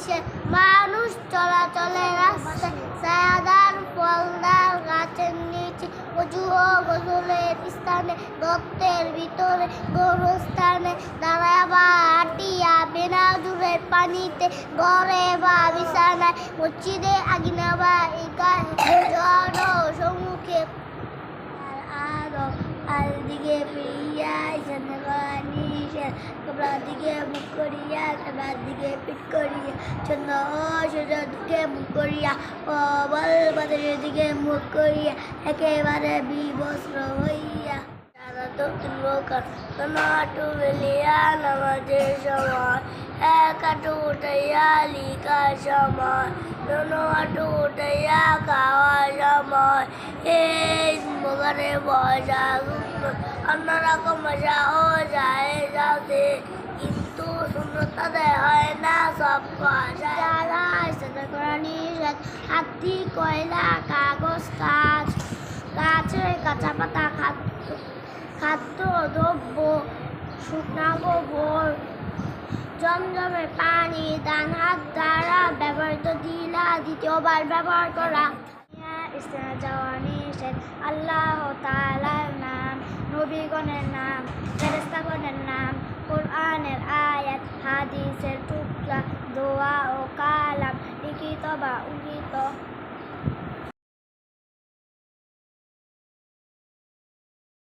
নিষেধ, মানুষ চলাচলের রাস্তায়, ছায়াদার ফলদার গাছের নিচে, অজু ও গোসলের স্থানে, গর্তের ভিতরে, গোরস্থানে, দাঁড়ায় বা হাঁটিয়া, বেনাজুরের পানিতে, ঘরে বা বিছানায়, মসজিদে আঙিনা বা ঈদগাহে, জনসমুখে দিকে ফিরিয়া ইশানে করা নিষেধ, কবলার দিকে মুখ করিয়া, কাবার দিকে পিঠ করিয়া, চন্দ্র ও সূর্যের দিকে মুখ করিয়া, প্রবল বাতাসের দিকে মুখ করিয়া, একেবারে বিবস্ত্র হইয়া। যারা দক্ষিণ প্রকার হাঁটু বেলিয়া নামাজের সময়, এক হাঁটু উঠাইয়া লিখার সময়, হাঁটু উঠাইয়া খাওয়ার সময়, এই মোগারে বসা অন্যরকম ভাষা ও যায় যাতে, কিন্তু শূন্যতা দেয় হয় না সব ভাষা। যারা সাথে করা নিষেধ, হাতি, কয়লা, কাগজ, কাঠ, গাছের কাঁচা পাতা, খাদ্য দ্রব্য, শুকনা গোবর, জমজমের পানি, ডান হাত দ্বারা ব্যবহৃত দিলা দ্বিতীয়বার ব্যবহার করা, স্থানে যাওয়া নিষেধ, আল্লাহ তাআলার নাম, নবীগণের নাম, ফেরেশতাগণের নাম, কোরআনের আয়াত, হাদিসের টুকরা, দোয়া ও কালাম, লিখিত বা উল্লিখিত